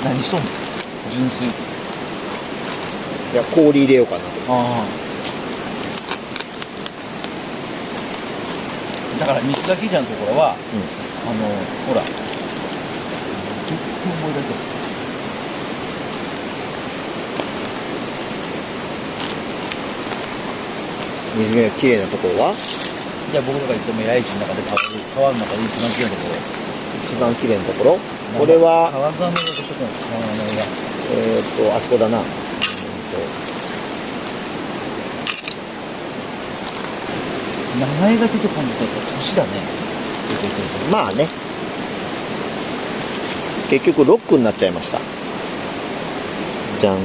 何しとんの？純粋。いや、氷入れようかなと。ああ。だから水垣ちゃんのところは、ほら、思い出せ。水がきれいなところは、じゃあ僕らが言っても八重市の中で川の中で一番きれいなところ。一番きれいなところ、これは川の名前がどこなの？川の名前が。あそこだな。名前が出てこないとやっぱ年だね。まあね。結局ロックになっちゃいました。じゃん。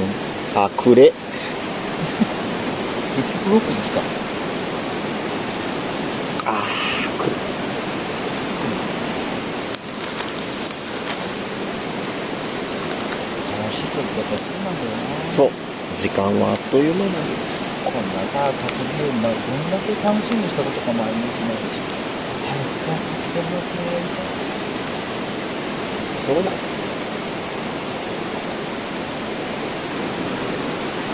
あ、くれ。結局ロックですか。あー、くれ。楽しい時だからそうなんだよな。そう。時間はあっという間なんです。こんなさ、宅ビューなどんだけ楽しみにしたことかもありますね。早く宅ビューやりたい。そうだ。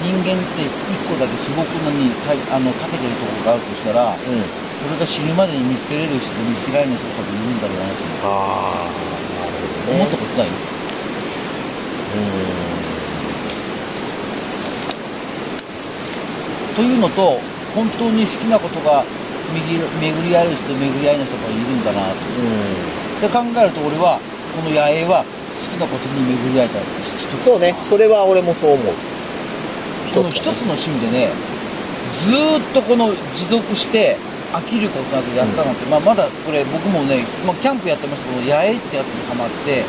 人間って一個だけすごくのにかけてるところがあるとしたら、それが死ぬまでに見つけれる人と見つけられない人とかいるんだろうなと思ったことない？というのと、本当に好きなことが巡り合える人と巡り合えない人がいるんだなって考えると、俺はこの野営は好きなことに巡り合えた人。そうね、それは俺もそう思う。この一つの趣味でね、ずーっとこの持続して飽きることなくやったなんて、まだこれ僕もね、キャンプやってましたけど、野営ってやつにハマっても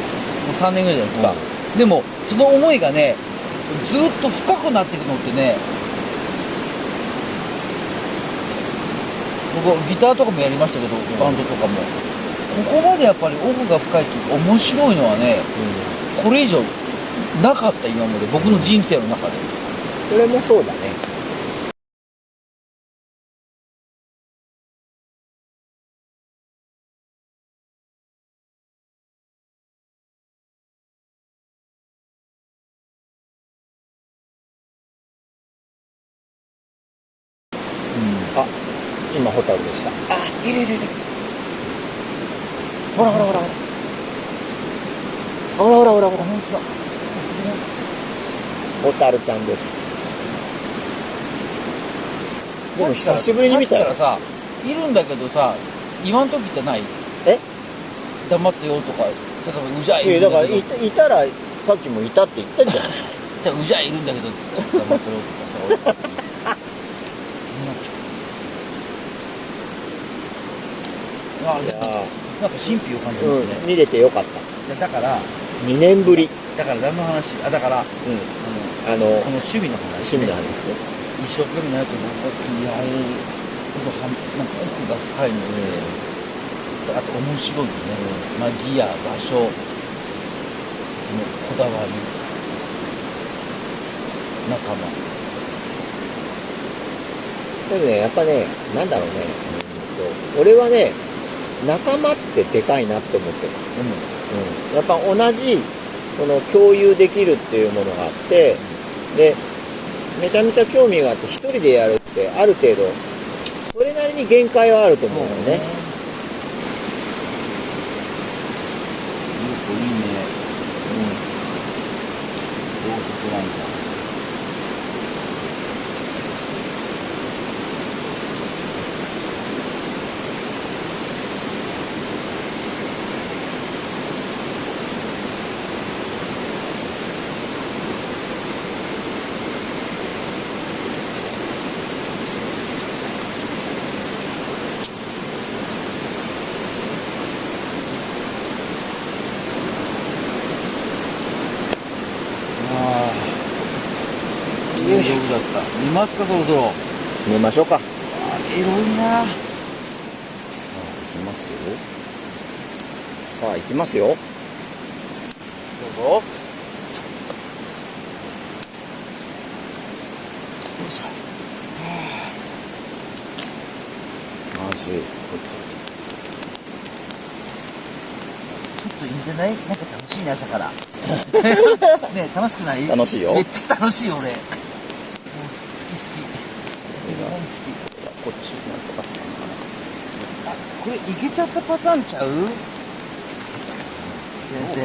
う3年ぐらいじゃないですか、でもその思いがね、ずーっと深くなっていくのってね、僕ギターとかもやりましたけど、バンドとかもここまでやっぱり奥が深いというか面白いのはね、これ以上なかった。今まで僕の人生の中で。それもそうだね。あ、今ホタルでした。あ、いる。ほら。ほら。本当だ。ホタルちゃんです。でも久しぶりに見たらさ、いるんだけどさ、言わんときってない？黙ってよとか、例えばうじゃいるんだけど。だからいたら、さっきもいたって言ったじゃん。うじゃいるんだけど、黙ってろとかさ、なんか神秘を感じますね。見れてよかった。だから2年ぶり。だから何の話？だからこの趣味の話ね。一生懸命やるとなんかなんか奥が深いので、あと面白いよね。ギア、場所、こだわり、仲間。でもね、やっぱね、なんだろうね、俺はね、仲間ってでかいなって思ってる。やっぱ同じその共有できるっていうものがあって、でめちゃめちゃ興味があって一人でやるってある程度それなりに限界はあると思うんだよね。いいね。ロードプランター。上手だった。見ますか、そろそろ。見ましょうか。エロいな。さあ行きますよ。どうぞ。まずちょっといいんじゃない？なんか楽しいね、朝から。ね楽しくない？楽しいよ。めっちゃ楽しいよ俺。もう好き好き。本好こっちなんとかしたのかな。き。あ、これいけちゃったパターンちゃう？先生。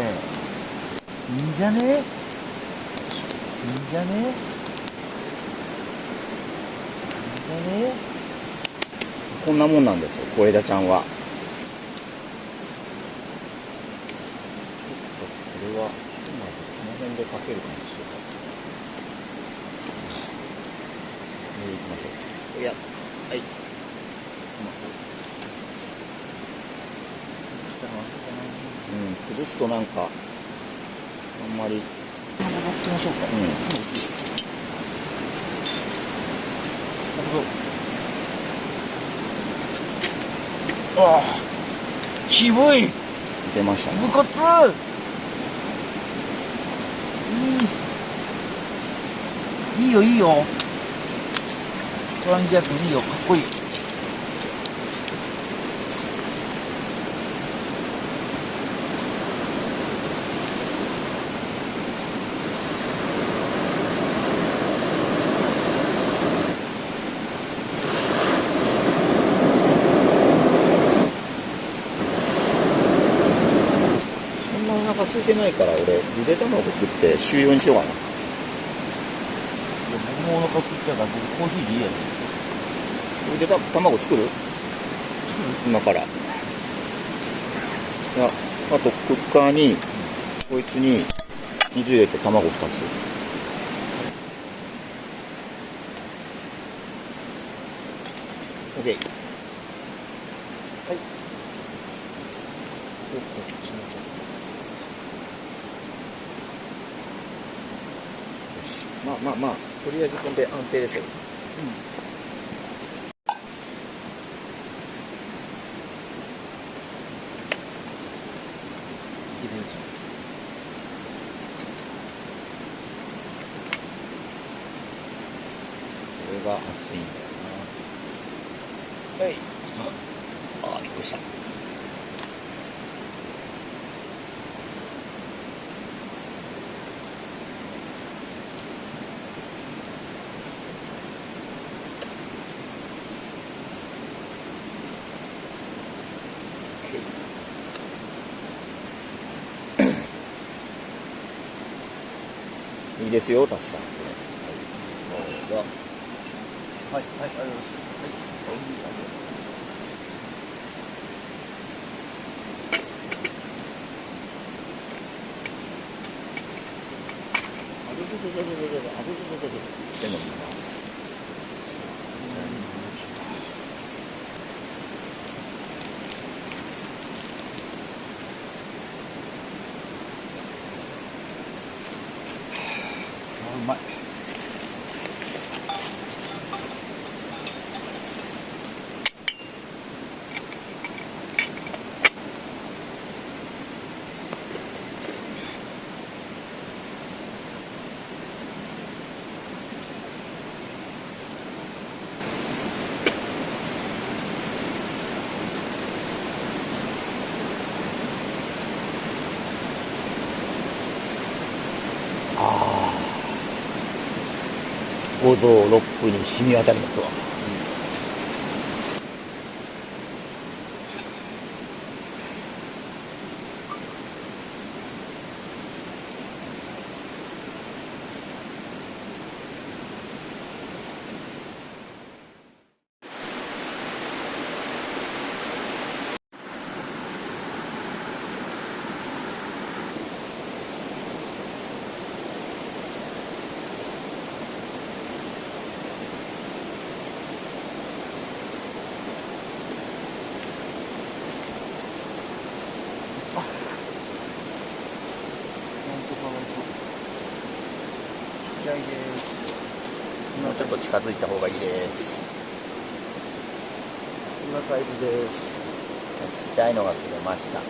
いいんじゃね？いいんじゃね？いいんじゃね？こんなもんなんですよ、小枝ちゃんは。これは、今この辺でかけるかもしれない。上行きましょう。いや、はい。崩すとなんか、あんまり。行きましょうか。なるほど。ああ、渋い。出ましたね。部活。いいよいいよ。トランジャー君いいよ、かっこいい。そんなお腹空いてないから、俺、ゆで卵作って週4にしようかな。僕もお腹空いちゃうから、僕コーヒーでいいやつ。ゆで卵作る？今から。いや、あとクッカーに、こいつに水入れて卵2つ。OK。はい。こっちもちょっと。よし。まあ、とりあえずこんで安定ですよ。これが熱いんだよな。はい。あ、びっくりした。いいですよ、タシさん。はい、どうぞ。はい、ありがとうございます。してんのかな。うまい。五臓六腑に染み渡りますわ。気合いです。もうちょっと近づいた方がいいです。こんなサイズです。ちっちゃいのが切れました。